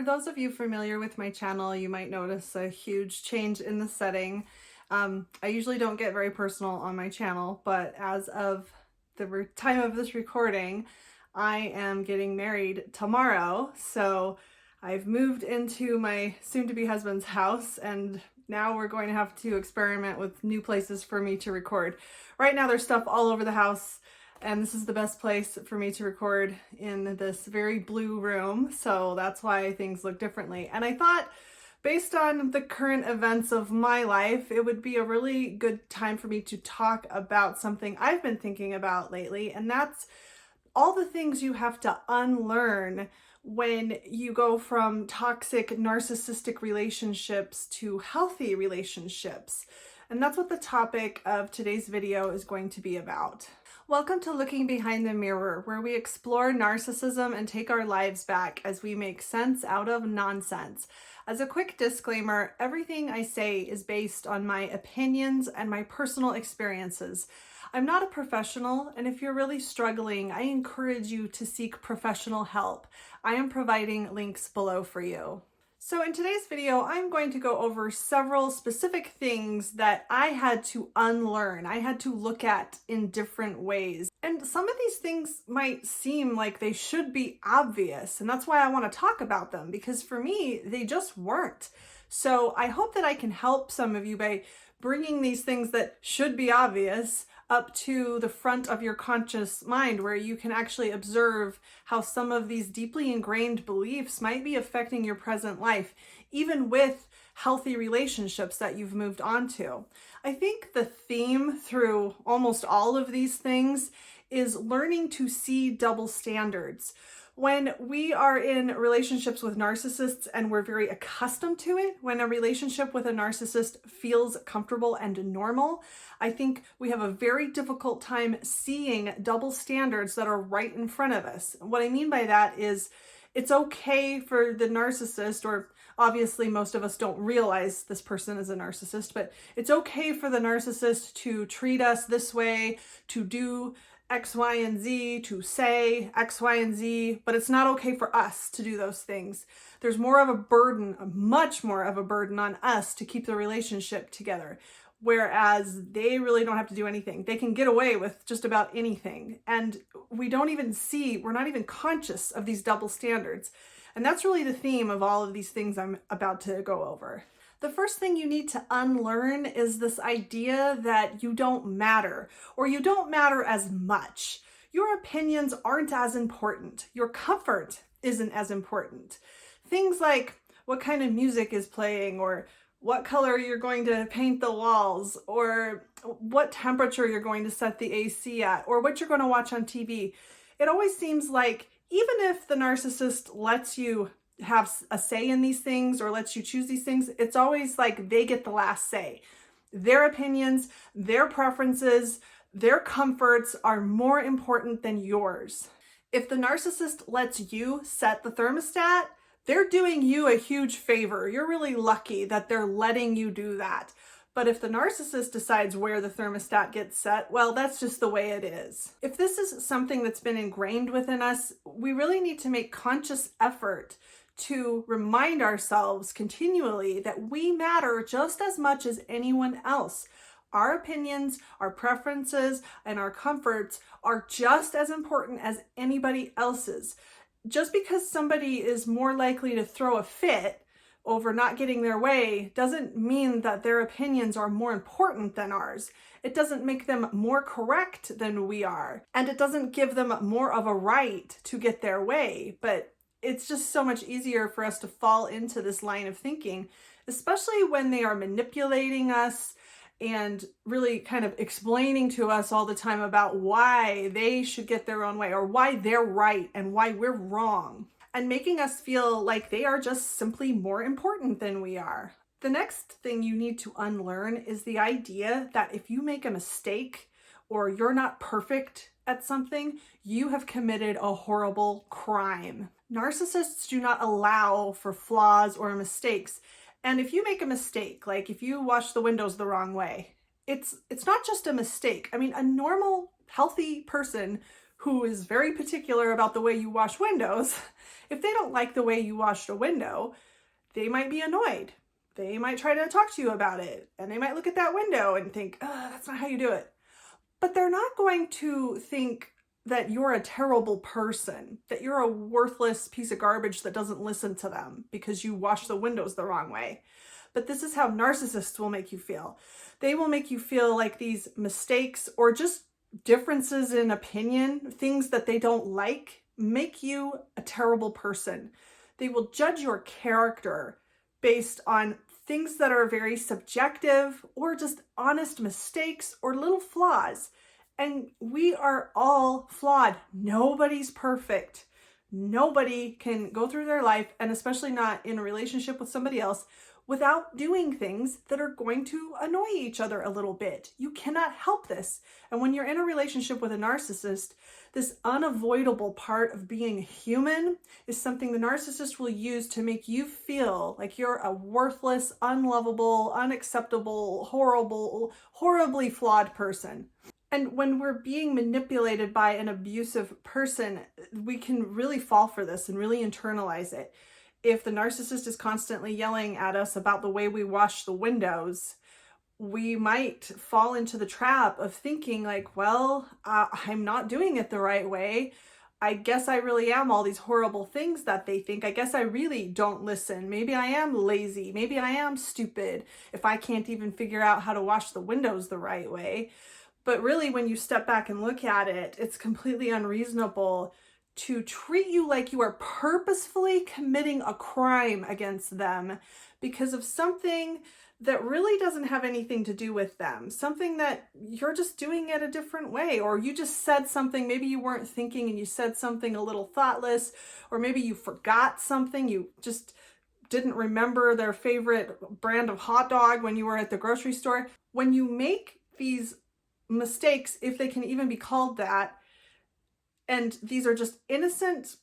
For those of you familiar with my channel, you might notice a huge change in the setting. I usually don't get very personal on my channel, but as of the time of this recording, I am getting married tomorrow. So I've moved into my soon-to-be husband's house, and now we're going to have to experiment with new places for me to record. Right now there's stuff all over the house, and this is the best place for me to record, in this very blue room. So that's why things look differently. And I thought, based on the current events of my life, it would be a really good time for me to talk about something I've been thinking about lately, and that's all the things you have to unlearn when you go from toxic narcissistic relationships to healthy relationships. And that's what the topic of today's video is going to be about. Welcome to Looking Behind the Mirror, where we explore narcissism and take our lives back as we make sense out of nonsense. As a quick disclaimer, everything I say is based on my opinions and my personal experiences. I'm not a professional, and if you're really struggling, I encourage you to seek professional help. I am providing links below for you. So in today's video, I'm going to go over several specific things that I had to unlearn. I had to look at in different ways. And some of these things might seem like they should be obvious, and that's why I want to talk about them, because for me, they just weren't. So I hope that I can help some of you by bringing these things that should be obvious up to the front of your conscious mind, where you can actually observe how some of these deeply ingrained beliefs might be affecting your present life, even with healthy relationships that you've moved on to. I think the theme through almost all of these things is learning to see double standards. When we are in relationships with narcissists and we're very accustomed to it, when a relationship with a narcissist feels comfortable and normal, I think we have a very difficult time seeing double standards that are right in front of us. What I mean by that is, it's okay for the narcissist, or obviously most of us don't realize this person is a narcissist, but it's okay for the narcissist to treat us this way, to do X, Y, and Z, to say X, Y, and Z, but it's not okay for us to do those things. There's more of a burden, much more of a burden on us to keep the relationship together, whereas they really don't have to do anything. They can get away with just about anything. And we don't even see, we're not even conscious of these double standards. And that's really the theme of all of these things I'm about to go over. The first thing you need to unlearn is this idea that you don't matter, or you don't matter as much. Your opinions aren't as important. Your comfort isn't as important. Things like what kind of music is playing, or what color you're going to paint the walls, or what temperature you're going to set the AC at, or what you're going to watch on TV. It always seems like even if the narcissist lets you have a say in these things or lets you choose these things, it's always like they get the last say. Their opinions, their preferences, their comforts are more important than yours. If the narcissist lets you set the thermostat, they're doing you a huge favor. You're really lucky that they're letting you do that. But if the narcissist decides where the thermostat gets set, well, that's just the way it is. If this is something that's been ingrained within us, we really need to make conscious effort to remind ourselves continually that we matter just as much as anyone else. Our opinions, our preferences, and our comforts are just as important as anybody else's. Just because somebody is more likely to throw a fit over not getting their way doesn't mean that their opinions are more important than ours. It doesn't make them more correct than we are, and it doesn't give them more of a right to get their way. But it's just so much easier for us to fall into this line of thinking, especially when they are manipulating us and really kind of explaining to us all the time about why they should get their own way, or why they're right and why we're wrong, and making us feel like they are just simply more important than we are. The next thing you need to unlearn is the idea that if you make a mistake or you're not perfect at something, you have committed a horrible crime. Narcissists do not allow for flaws or mistakes. And if you make a mistake, like if you wash the windows the wrong way, it's not just a mistake. I mean, a normal, healthy person who is very particular about the way you wash windows, if they don't like the way you washed a window, they might be annoyed. They might try to talk to you about it, and they might look at that window and think, oh, that's not how you do it. But they're not going to think that you're a terrible person, that you're a worthless piece of garbage that doesn't listen to them because you wash the windows the wrong way. But this is how narcissists will make you feel. They will make you feel like these mistakes or just differences in opinion, things that they don't like, make you a terrible person. They will judge your character based on things that are very subjective or just honest mistakes or little flaws. And we are all flawed. Nobody's perfect. Nobody can go through their life, and especially not in a relationship with somebody else, without doing things that are going to annoy each other a little bit. You cannot help this. And when you're in a relationship with a narcissist, this unavoidable part of being human is something the narcissist will use to make you feel like you're a worthless, unlovable, unacceptable, horrible, horribly flawed person. And when we're being manipulated by an abusive person, we can really fall for this and really internalize it. If the narcissist is constantly yelling at us about the way we wash the windows, we might fall into the trap of thinking like, well, I'm not doing it the right way. I guess I really am all these horrible things that they think. I guess I really don't listen. Maybe I am lazy. Maybe I am stupid if I can't even figure out how to wash the windows the right way. But really, when you step back and look at it, it's completely unreasonable to treat you like you are purposefully committing a crime against them because of something that really doesn't have anything to do with them, something that you're just doing it a different way, or you just said something, maybe you weren't thinking and you said something a little thoughtless, or maybe you forgot something, you just didn't remember their favorite brand of hot dog when you were at the grocery store. When you make these mistakes, if they can even be called that, and these are just innocent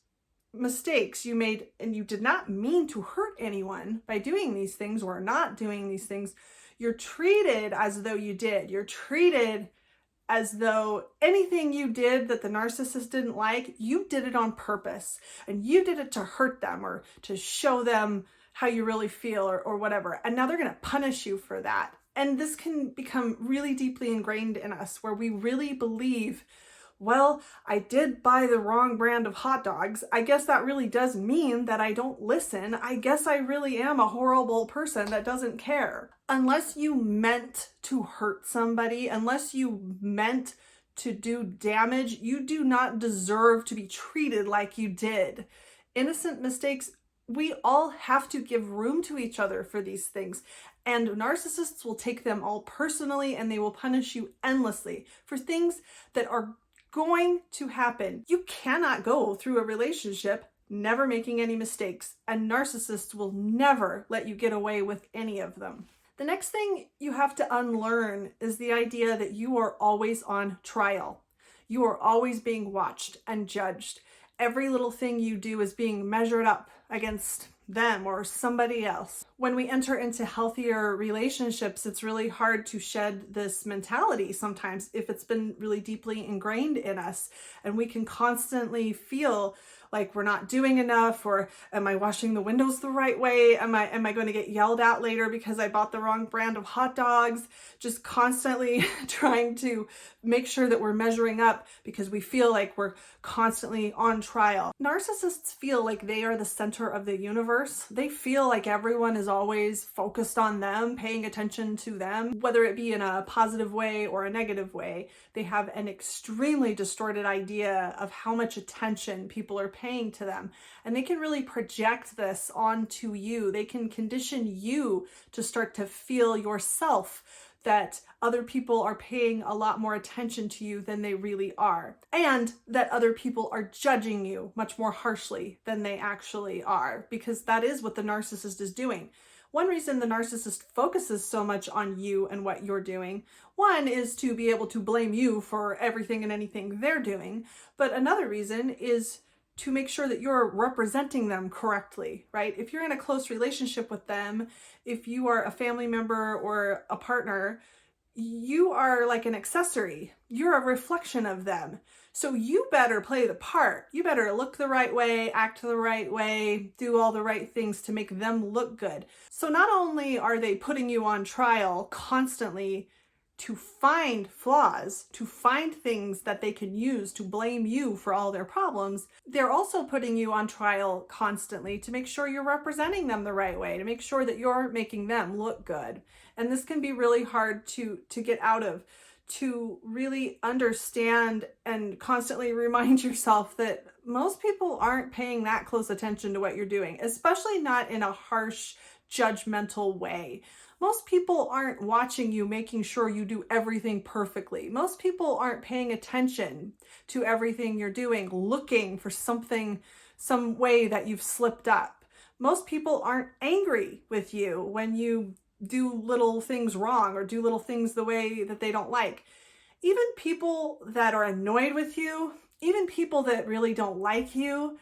mistakes you made and you did not mean to hurt anyone by doing these things or not doing these things, you're treated as though you did. You're treated as though anything you did that the narcissist didn't like, you did it on purpose and you did it to hurt them or to show them how you really feel or whatever. And now they're going to punish you for that. And this can become really deeply ingrained in us where we really believe, well, I did buy the wrong brand of hot dogs. I guess that really does mean that I don't listen. I guess I really am a horrible person that doesn't care. Unless you meant to hurt somebody, unless you meant to do damage, you do not deserve to be treated like you did. Innocent mistakes, we all have to give room to each other for these things. And narcissists will take them all personally and they will punish you endlessly for things that are going to happen. You cannot go through a relationship never making any mistakes, and narcissists will never let you get away with any of them. The next thing you have to unlearn is the idea that you are always on trial. You are always being watched and judged. Every little thing you do is being measured up against them or somebody else. When we enter into healthier relationships, it's really hard to shed this mentality sometimes if it's been really deeply ingrained in us, and we can constantly feel like we're not doing enough, or am I washing the windows the right way? Am I going to get yelled at later because I bought the wrong brand of hot dogs? Just constantly trying to make sure that we're measuring up because we feel like we're constantly on trial. Narcissists feel like they are the center of the universe. They feel like everyone is always focused on them, paying attention to them, whether it be in a positive way or a negative way. They have an extremely distorted idea of how much attention people are paying to them. And they can really project this onto you. They can condition you to start to feel yourself that other people are paying a lot more attention to you than they really are, and that other people are judging you much more harshly than they actually are, because that is what the narcissist is doing. One reason the narcissist focuses so much on you and what you're doing, one is to be able to blame you for everything and anything they're doing, but another reason is to make sure that you're representing them correctly, right? If you're in a close relationship with them, if you are a family member or a partner, you are like an accessory. You're a reflection of them. So you better play the part. You better look the right way, act the right way, do all the right things to make them look good. So not only are they putting you on trial constantly to find flaws, to find things that they can use to blame you for all their problems, they're also putting you on trial constantly to make sure you're representing them the right way, to make sure that you're making them look good. And this can be really hard to get out of, to really understand and constantly remind yourself that most people aren't paying that close attention to what you're doing, especially not in a harsh, judgmental way. Most people aren't watching you, making sure you do everything perfectly. Most people aren't paying attention to everything you're doing, looking for something, some way that you've slipped up. Most people aren't angry with you when you do little things wrong or do little things the way that they don't like. Even people that are annoyed with you, even people that really don't like you,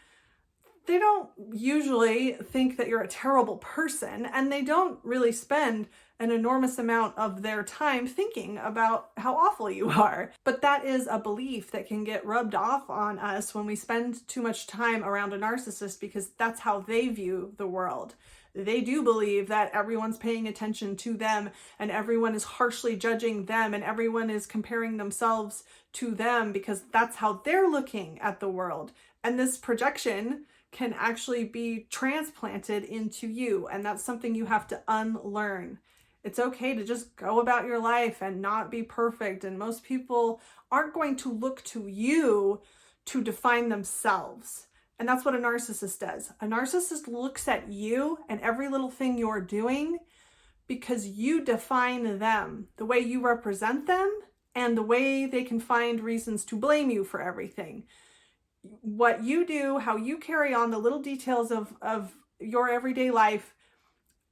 they don't usually think that you're a terrible person, and they don't really spend an enormous amount of their time thinking about how awful you are. But that is a belief that can get rubbed off on us when we spend too much time around a narcissist, because that's how they view the world. They do believe that everyone's paying attention to them and everyone is harshly judging them and everyone is comparing themselves to them because that's how they're looking at the world. And this projection can actually be transplanted into you, and that's something you have to unlearn. It's okay to just go about your life and not be perfect, and most people aren't going to look to you to define themselves. And that's what a narcissist does. A narcissist looks at you and every little thing you're doing because you define them, the way you represent them, and the way they can find reasons to blame you for everything. What you do, how you carry on, the little details of your everyday life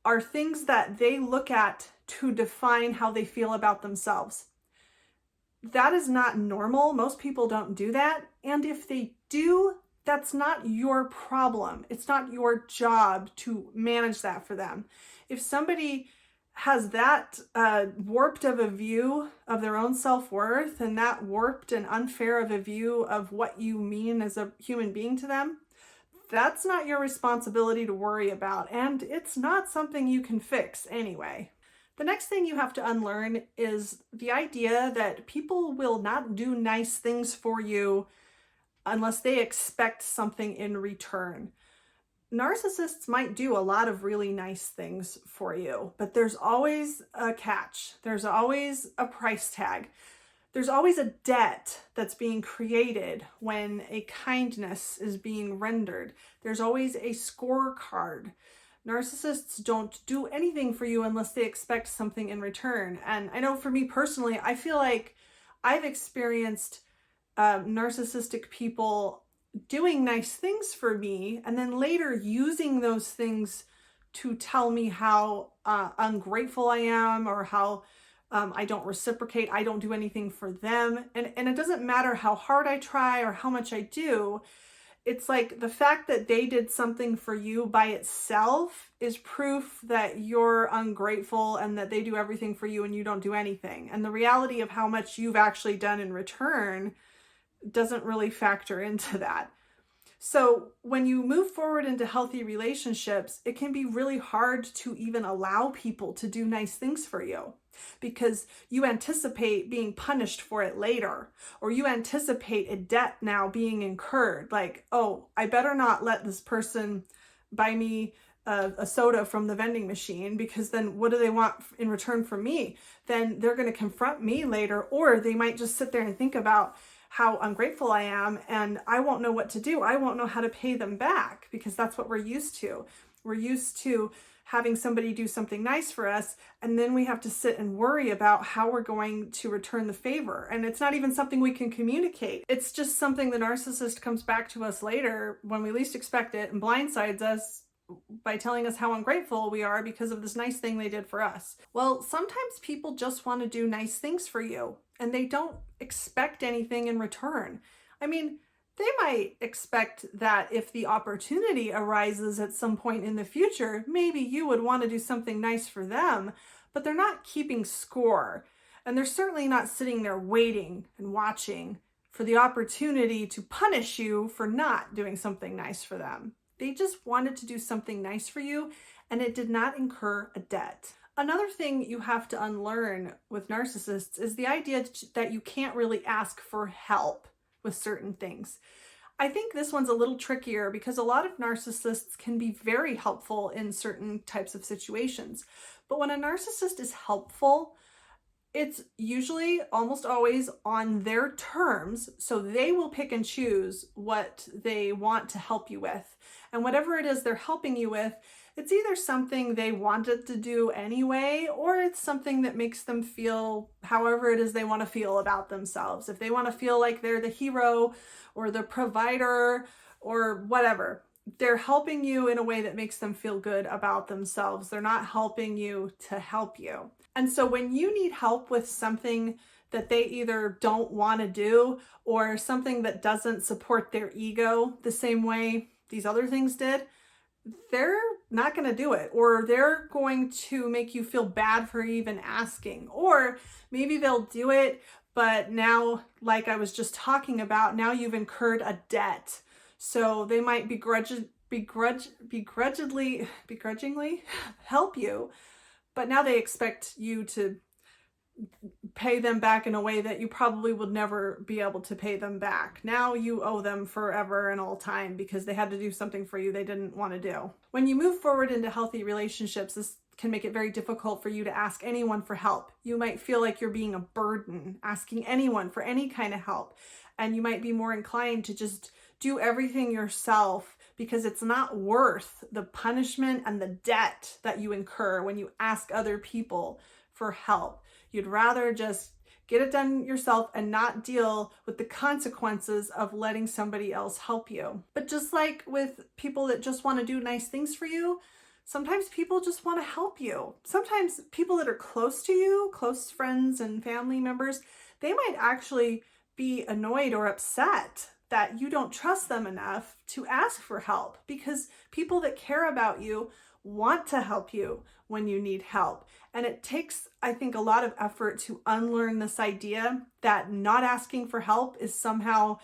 are things that they look at to define how they feel about themselves. That is not normal. Most people don't do that. And if they do, that's not your problem. It's not your job to manage that for them. If somebody has that warped of a view of their own self-worth and that warped and unfair of a view of what you mean as a human being to them, that's not your responsibility to worry about, and it's not something you can fix anyway. The next thing you have to unlearn is the idea that people will not do nice things for you unless they expect something in return. Narcissists might do a lot of really nice things for you, but there's always a catch. There's always a price tag. There's always a debt that's being created when a kindness is being rendered. There's always a scorecard. Narcissists don't do anything for you unless they expect something in return. And I know for me personally, I feel like I've experienced narcissistic people doing nice things for me and then later using those things to tell me how ungrateful I am, or how I don't reciprocate, I don't do anything for them. And it doesn't matter how hard I try or how much I do. It's like the fact that they did something for you by itself is proof that you're ungrateful and that they do everything for you and you don't do anything. And the reality of how much you've actually done in return doesn't really factor into that. So when you move forward into healthy relationships, it can be really hard to even allow people to do nice things for you because you anticipate being punished for it later, or you anticipate a debt now being incurred. Like, oh, I better not let this person buy me a soda from the vending machine, because then what do they want in return from me? Then they're going to confront me later, or they might just sit there and think about how ungrateful I am and I won't know what to do. I won't know how to pay them back, because that's what we're used to. We're used to having somebody do something nice for us, and then we have to sit and worry about how we're going to return the favor. And it's not even something we can communicate. It's just something the narcissist comes back to us later when we least expect it and blindsides us by telling us how ungrateful we are because of this nice thing they did for us. Well, sometimes people just want to do nice things for you and they don't expect anything in return. I mean, they might expect that if the opportunity arises at some point in the future, maybe you would want to do something nice for them, but they're not keeping score. And they're certainly not sitting there waiting and watching for the opportunity to punish you for not doing something nice for them. They just wanted to do something nice for you, and it did not incur a debt. Another thing you have to unlearn with narcissists is the idea that you can't really ask for help with certain things. I think this one's a little trickier because a lot of narcissists can be very helpful in certain types of situations. But when a narcissist is helpful, it's usually almost always on their terms, so they will pick and choose what they want to help you with. And whatever it is they're helping you with, it's either something they wanted to do anyway, or it's something that makes them feel however it is they want to feel about themselves. If they want to feel like they're the hero or the provider or whatever, they're helping you in a way that makes them feel good about themselves. They're not helping you to help you. And so when you need help with something that they either don't want to do or something that doesn't support their ego the same way these other things did, they're not going to do it, or they're going to make you feel bad for even asking, or maybe they'll do it, but now, like I was just talking about, now you've incurred a debt. So they might begrudgingly help you, but now they expect you to pay them back in a way that you probably would never be able to pay them back. Now you owe them forever and all time because they had to do something for you they didn't want to do. When you move forward into healthy relationships, this can make it very difficult for you to ask anyone for help. You might feel like you're being a burden, asking anyone for any kind of help. And you might be more inclined to just do everything yourself because it's not worth the punishment and the debt that you incur when you ask other people for help. You'd rather just get it done yourself and not deal with the consequences of letting somebody else help you. But just like with people that just want to do nice things for you, sometimes people just want to help you. Sometimes people that are close to you, close friends and family members, they might actually be annoyed or upset that you don't trust them enough to ask for help, because people that care about you want to help you when you need help. And it takes, I think, a lot of effort to unlearn this idea that not asking for help is somehow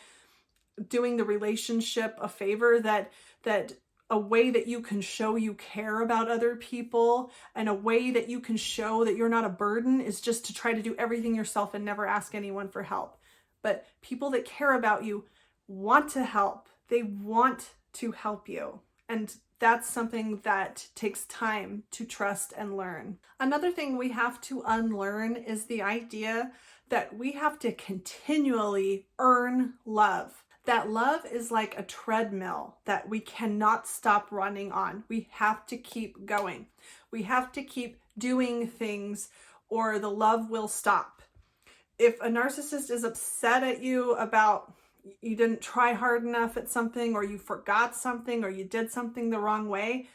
doing the relationship a favor, that a way that you can show you care about other people and a way that you can show that you're not a burden is just to try to do everything yourself and never ask anyone for help. But people that care about you want to help. They want to help you. And that's something that takes time to trust and learn. Another thing we have to unlearn is the idea that we have to continually earn love. That love is like a treadmill that we cannot stop running on. We have to keep going. We have to keep doing things or the love will stop. If a narcissist is upset at you about you didn't try hard enough at something, or you forgot something, or you did something the wrong way,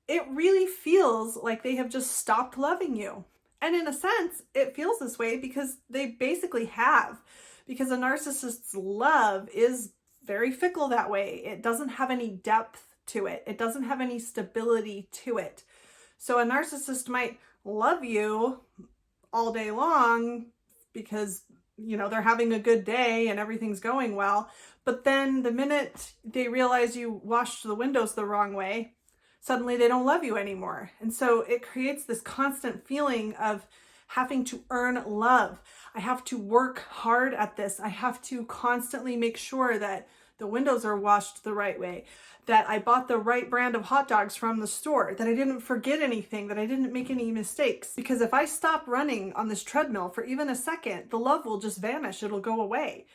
it really feels like they have just stopped loving you. And in a sense, it feels this way because they basically have. Because a narcissist's love is very fickle that way. It doesn't have any depth to it. It doesn't have any stability to it. So a narcissist might love you all day long because they're having a good day and everything's going well. But then the minute they realize you washed the windows the wrong way, suddenly they don't love you anymore. And so it creates this constant feeling of having to earn love. I have to work hard at this. I have to constantly make sure that the windows are washed the right way, that I bought the right brand of hot dogs from the store, that I didn't forget anything, that I didn't make any mistakes. Because if I stop running on this treadmill for even a second, the love will just vanish. It'll go away.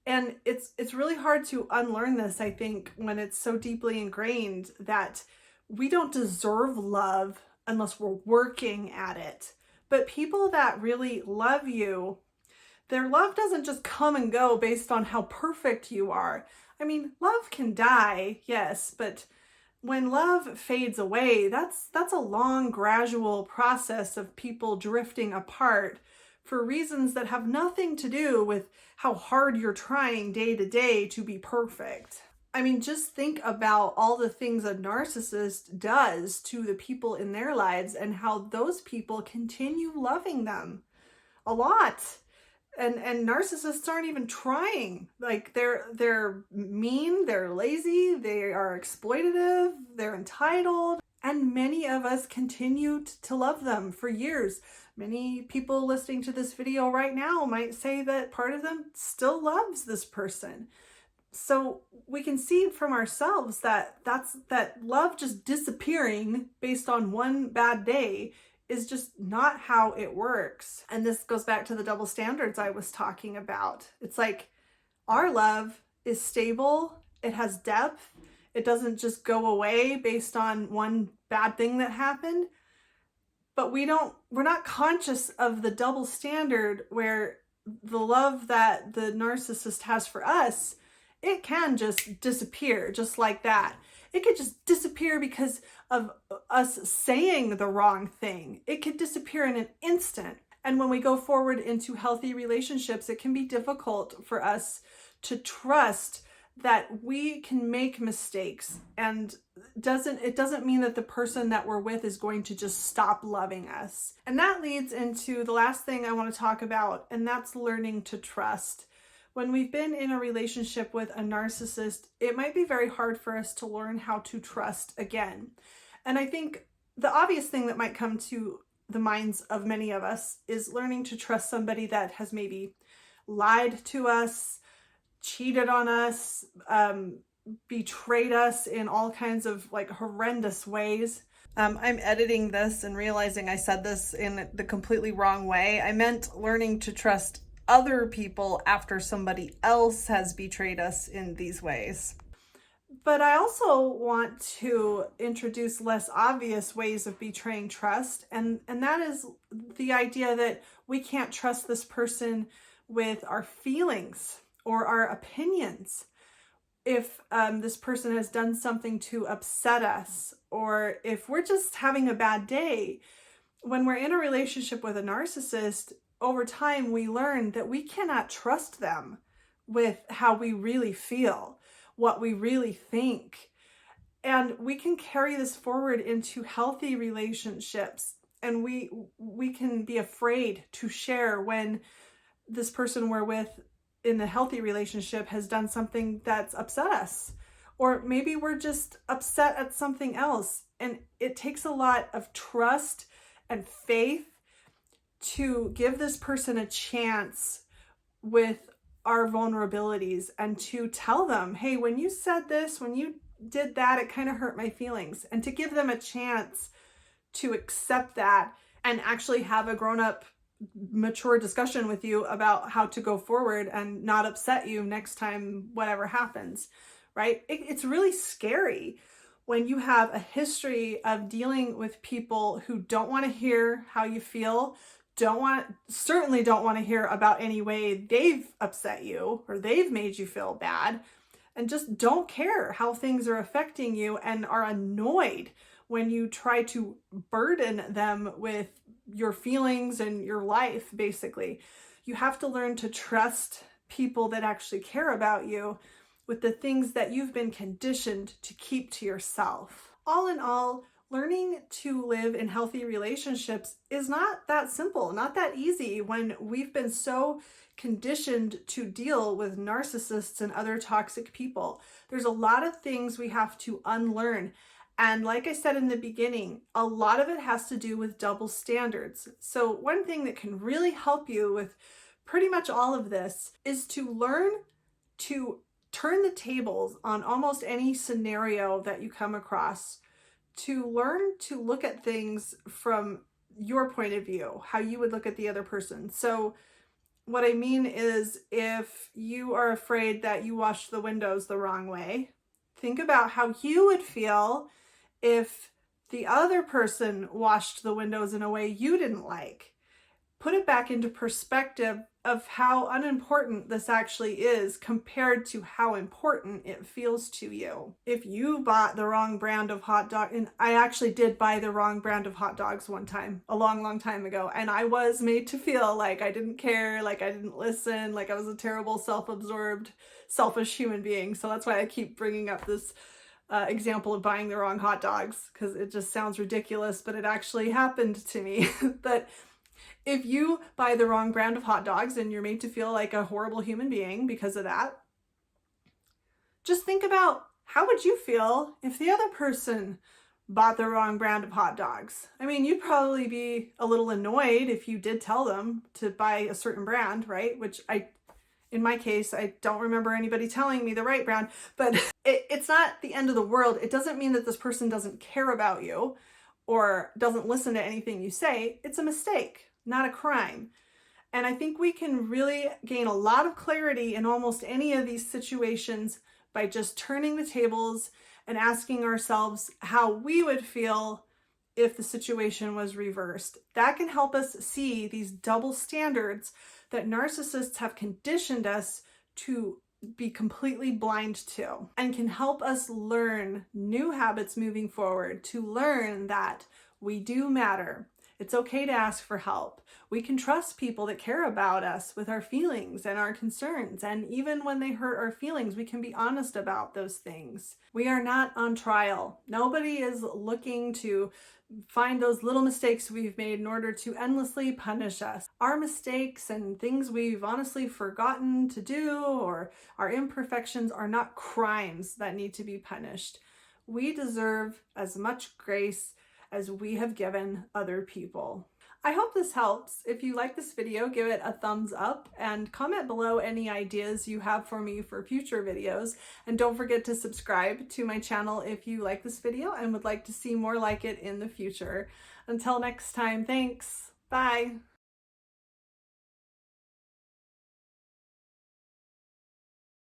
And it's really hard to unlearn this, I think, when it's so deeply ingrained that we don't deserve love unless we're working at it. But people that really love you, their love doesn't just come and go based on how perfect you are. I mean, love can die, yes, but when love fades away, that's a long, gradual process of people drifting apart for reasons that have nothing to do with how hard you're trying day to day to be perfect. I mean, just think about all the things a narcissist does to the people in their lives and how those people continue loving them a lot. And narcissists aren't even trying. Like they're mean, they're lazy, they are exploitative, they're entitled, and many of us continued to love them for years. Many people listening to this video right now might say that part of them still loves this person. So we can see from ourselves that that love just disappearing based on one bad day is just not how it works. And this goes back to the double standards I was talking about. It's like our love is stable, it has depth, it doesn't just go away based on one bad thing that happened. But we're not conscious of the double standard where the love that the narcissist has for us, it can just disappear just like that. It could just disappear because of us saying the wrong thing. It could disappear in an instant. And when we go forward into healthy relationships, it can be difficult for us to trust that we can make mistakes, and it doesn't mean that the person that we're with is going to just stop loving us. And that leads into the last thing I want to talk about, and that's learning to trust. When we've been in a relationship with a narcissist, it might be very hard for us to learn how to trust again. And I think the obvious thing that might come to the minds of many of us is learning to trust somebody that has maybe lied to us, cheated on us, betrayed us in all kinds of like horrendous ways. I'm editing this and realizing I said this in the completely wrong way. I meant learning to trust other people after somebody else has betrayed us in these ways. But I also want to introduce less obvious ways of betraying trust, and that is the idea that we can't trust this person with our feelings or our opinions. If this person has done something to upset us, or if we're just having a bad day, when we're in a relationship with a narcissist, over time we learn that we cannot trust them with how we really feel, what we really think. And we can carry this forward into healthy relationships, and we can be afraid to share when this person we're with in the healthy relationship has done something that's upset us, or maybe we're just upset at something else. And it takes a lot of trust and faith to give this person a chance with our vulnerabilities and to tell them, hey, when you said this, when you did that, it kind of hurt my feelings, and to give them a chance to accept that and actually have a grown-up, mature discussion with you about how to go forward and not upset you next time whatever happens, right? It's really scary when you have a history of dealing with people who don't want to hear how you feel, certainly don't want to hear about any way they've upset you or they've made you feel bad, and just don't care how things are affecting you and are annoyed when you try to burden them with your feelings and your life, basically. You have to learn to trust people that actually care about you with the things that you've been conditioned to keep to yourself. All in all, learning to live in healthy relationships is not that simple, not that easy when we've been so conditioned to deal with narcissists and other toxic people. There's a lot of things we have to unlearn. And like I said in the beginning, a lot of it has to do with double standards. So one thing that can really help you with pretty much all of this is to learn to turn the tables on almost any scenario that you come across, to learn to look at things from your point of view, how you would look at the other person. So what I mean is, if you are afraid that you washed the windows the wrong way, think about how you would feel if the other person washed the windows in a way you didn't like. Put it back into perspective of how unimportant this actually is compared to how important it feels to you. If you bought the wrong brand of hot dog, and I actually did buy the wrong brand of hot dogs one time, a long time ago, and I was made to feel like I didn't care, like I didn't listen, like I was a terrible, self-absorbed, selfish human being. So that's why I keep bringing up this example of buying the wrong hot dogs, because it just sounds ridiculous, but it actually happened to me. But If you buy the wrong brand of hot dogs and you're made to feel like a horrible human being because of that, just think about how would you feel if the other person bought the wrong brand of hot dogs? I mean, you'd probably be a little annoyed if you did tell them to buy a certain brand, right? Which in my case, I don't remember anybody telling me the right brand, but it's not the end of the world. It doesn't mean that this person doesn't care about you or doesn't listen to anything you say. It's a mistake, not a crime. And I think we can really gain a lot of clarity in almost any of these situations by just turning the tables and asking ourselves how we would feel if the situation was reversed. That can help us see these double standards that narcissists have conditioned us to be completely blind to, and can help us learn new habits moving forward, to learn that we do matter. It's okay to ask for help. We can trust people that care about us with our feelings and our concerns. And even when they hurt our feelings, we can be honest about those things. We are not on trial. Nobody is looking to find those little mistakes we've made in order to endlessly punish us. Our mistakes and things we've honestly forgotten to do, or our imperfections, are not crimes that need to be punished. We deserve as much grace as we have given other people. I hope this helps. If you like this video, give it a thumbs up and comment below any ideas you have for me for future videos. And don't forget to subscribe to my channel if you like this video and would like to see more like it in the future. Until next time, thanks. Bye.